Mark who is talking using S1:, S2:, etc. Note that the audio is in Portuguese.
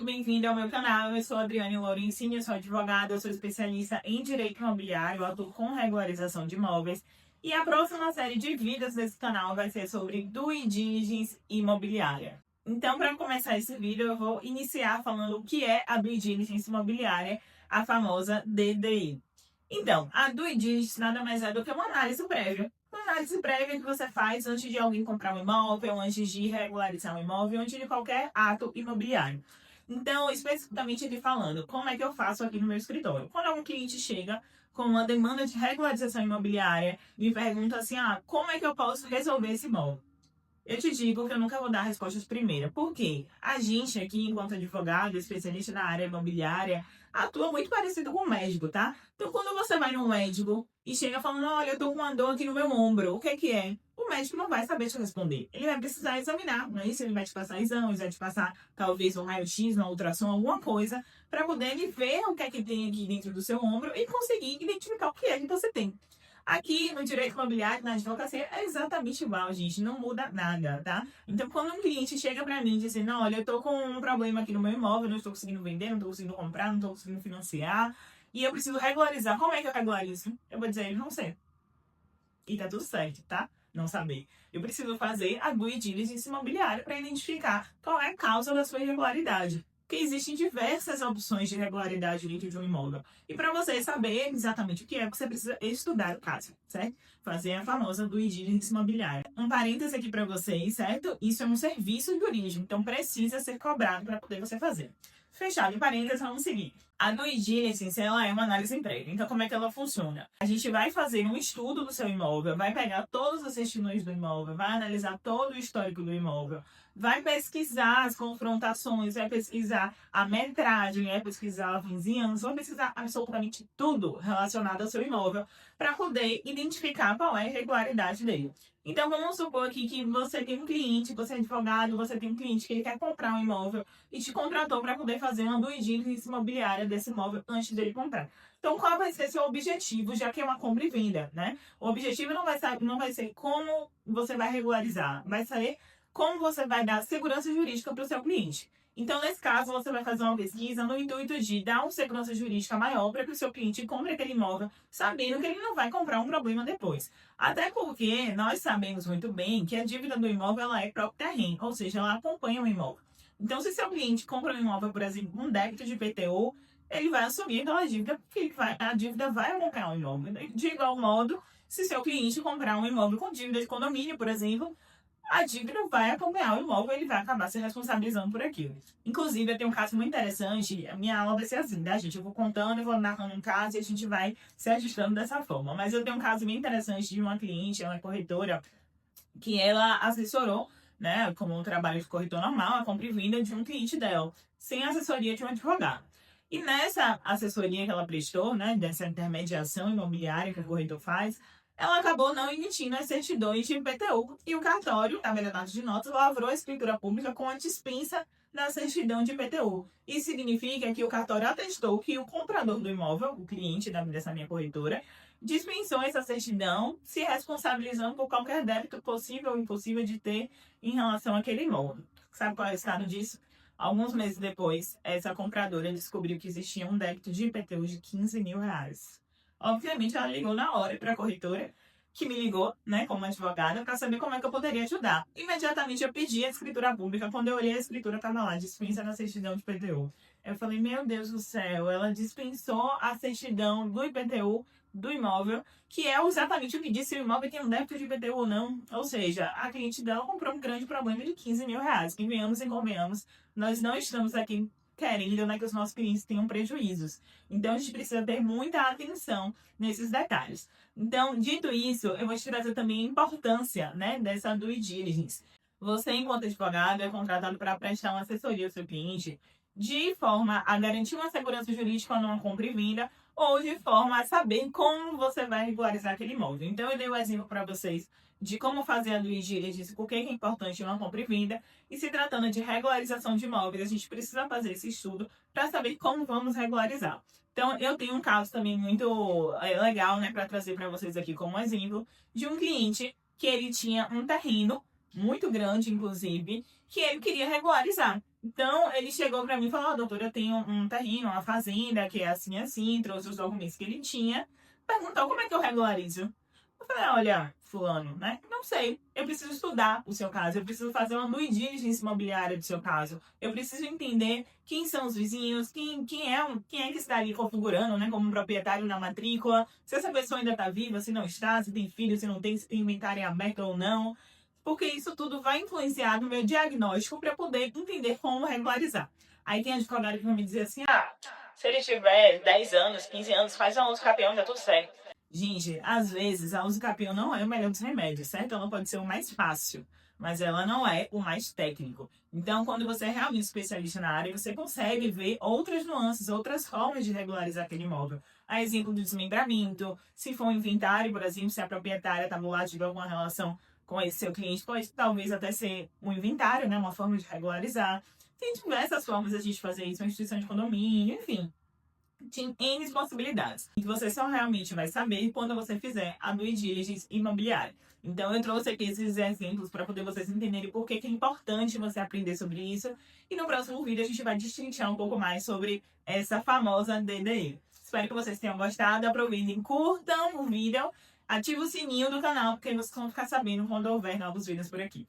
S1: bem-vindo ao meu canal. Eu sou a Adriane Lourencini, eu sou advogada, eu sou especialista em direito imobiliário, eu atuo com regularização de imóveis. E a próxima série de vídeos desse canal vai ser sobre due diligence imobiliária. Então, para começar esse vídeo, eu vou iniciar falando o que é a due diligence imobiliária, a famosa DDI. Então, a due diligence nada mais é do que uma análise prévia. Uma análise prévia que você faz antes de alguém comprar um imóvel, antes de regularizar um imóvel, antes de qualquer ato imobiliário. Então, especificamente ele falando, como é que eu faço aqui no meu escritório? Quando algum cliente chega com uma demanda de regularização imobiliária, me pergunta assim, como é que eu posso resolver esse imóvel? Eu te digo que eu nunca vou dar a resposta de primeira. Por quê? A gente aqui, enquanto advogado, especialista na área imobiliária, atua muito parecido com o médico, tá? Então, quando você vai no médico e chega falando, olha, eu tô com uma dor aqui no meu ombro, o que é que é? O médico não vai saber te responder. Ele vai precisar examinar, não é isso? Ele vai te passar exames, vai te passar talvez um raio-x, uma ultrassom, alguma coisa, para poder ele ver o que é que tem aqui dentro do seu ombro e conseguir identificar o que é que você tem. Aqui no direito imobiliário, na advocacia, é exatamente igual, gente. Não muda nada, tá? Então, quando um cliente chega pra mim dizendo, olha, eu tô com um problema aqui no meu imóvel, não estou conseguindo vender, não estou conseguindo comprar, não estou conseguindo financiar, e eu preciso regularizar, como é que eu regularizo? Eu vou dizer, não sei. E tá tudo certo, tá? Não saber. Eu preciso fazer a due diligence imobiliária para identificar qual é a causa da sua irregularidade. Porque existem diversas opções de irregularidade dentro de um imóvel. E para você saber exatamente o que é, você precisa estudar o caso, certo? Fazer a famosa due diligence imobiliária. Um parêntese aqui para vocês, certo? Isso é um serviço jurídico, então precisa ser cobrado para poder você fazer. Fechado em parênteses, vamos seguir. A due diligence, ela é uma análise prévia. Então, como é que ela funciona? A gente vai fazer um estudo do seu imóvel, vai pegar todas as certidões do imóvel, vai analisar todo o histórico do imóvel, vai pesquisar as confrontações, vai pesquisar a metragem, vai pesquisar a vizinhança, vai pesquisar absolutamente tudo relacionado ao seu imóvel para poder identificar qual é a irregularidade dele. Então, vamos supor aqui que você tem um cliente, você é advogado, você tem um cliente que ele quer comprar um imóvel e te contratou para poder fazer uma due diligence imobiliária desse imóvel antes dele comprar. Então, qual vai ser seu objetivo, já que é uma compra e venda, né? O objetivo não vai ser como você vai regularizar, vai ser como você vai dar segurança jurídica para o seu cliente. Então, nesse caso, você vai fazer uma pesquisa no intuito de dar uma segurança jurídica maior para que o seu cliente compre aquele imóvel, sabendo que ele não vai comprar um problema depois. Até porque nós sabemos muito bem que a dívida do imóvel ela é próprio terreno, ou seja, ela acompanha o imóvel. Então, se seu cliente compra um imóvel, por exemplo, com um débito de IPTU, ele vai assumir aquela dívida, porque a dívida vai acompanhar o imóvel. De igual modo, se seu cliente comprar um imóvel com dívida de condomínio, por exemplo, a dívida vai acompanhar o imóvel e ele vai acabar se responsabilizando por aquilo. Inclusive, eu tenho um caso muito interessante, a minha aula vai ser assim, tá, gente? Eu vou contando, eu vou narrando um caso e a gente vai se ajustando dessa forma. Mas eu tenho um caso bem interessante de uma cliente, ela é corretora, que ela assessorou, né, como um trabalho de corretor normal, a compra e venda de um cliente dela, sem assessoria de um advogado. E nessa assessoria que ela prestou, né, dessa intermediação imobiliária que o corretor faz, ela acabou não emitindo as certidões de IPTU e o cartório, na verdade de notas, lavrou a escritura pública com a dispensa da certidão de IPTU. Isso significa que o cartório atestou que o comprador do imóvel, o cliente dessa minha corretora, dispensou essa certidão, se responsabilizando por qualquer débito possível ou impossível de ter em relação àquele imóvel. Sabe qual é o estado disso? Alguns meses depois, essa compradora descobriu que existia um débito de IPTU de 15 mil reais. Obviamente, ela ligou na hora para a corretora, que me ligou, né, como advogada, para saber como é que eu poderia ajudar. Imediatamente, eu pedi a escritura pública. Quando eu olhei a escritura, estava lá, dispensa na certidão de IPTU. Eu falei, meu Deus do céu, ela dispensou a certidão do IPTU do imóvel, que é exatamente o que disse se o imóvel tem um débito de IPTU ou não. Ou seja, a cliente dela comprou um grande problema de 15 mil reais. Que venhamos e convenhamos, nós não estamos aqui querendo, né, que os nossos clientes tenham prejuízos. Então, a gente precisa ter muita atenção nesses detalhes. Então, dito isso, eu vou te trazer também a importância, né, dessa due diligence. Você, enquanto advogado, é contratado para prestar uma assessoria ao seu cliente de forma a garantir uma segurança jurídica numa compra e venda ou de forma a saber como você vai regularizar aquele imóvel. Então, eu dei um exemplo para vocês de como fazer a due diligence, por que é importante uma compra e venda, e se tratando de regularização de imóveis, a gente precisa fazer esse estudo para saber como vamos regularizar. Então, eu tenho um caso também muito legal, né, para trazer para vocês aqui como exemplo, de um cliente que ele tinha um terreno muito grande, inclusive, que ele queria regularizar. Então, ele chegou para mim e falou: doutor, eu tenho um terreno, uma fazenda, que é assim, assim, trouxe os documentos que ele tinha, perguntou como é que eu regularizo. Eu falei: olha, fulano, né? Não sei. Eu preciso estudar o seu caso. Eu preciso fazer uma due diligence imobiliária do seu caso. Eu preciso entender quem são os vizinhos, quem é que está ali configurando, né? Como proprietário na matrícula. Se essa pessoa ainda está viva, se não está, se tem filho, se não tem, se tem inventário em aberto ou não. Porque isso tudo vai influenciar no meu diagnóstico para poder entender como regularizar. Aí tem advogado que vai me dizer assim: se ele tiver 10 anos, 15 anos, faz a uso capião, já tudo certo. Gente, às vezes a uso capião não é o melhor dos remédios, certo? Ela pode ser o mais fácil, mas ela não é o mais técnico. Então, quando você é realmente especialista na área, você consegue ver outras nuances, outras formas de regularizar aquele imóvel. A exemplo do desmembramento, se for um inventário, por exemplo, se a proprietária está no lado de alguma relação com esse seu cliente, pode talvez até ser um inventário, né? Uma forma de regularizar. Tem diversas formas de a gente fazer isso, uma instituição de condomínio, enfim. Tem N possibilidades. E que você só realmente vai saber quando você fizer a due diligence imobiliária. Então, eu trouxe aqui esses exemplos para poder vocês entenderem por que é importante você aprender sobre isso. E no próximo vídeo a gente vai destrinchar um pouco mais sobre essa famosa DDI. Espero que vocês tenham gostado. Aproveitem, curtam o vídeo, ativem o sininho do canal, porque vocês vão ficar sabendo quando houver novos vídeos por aqui.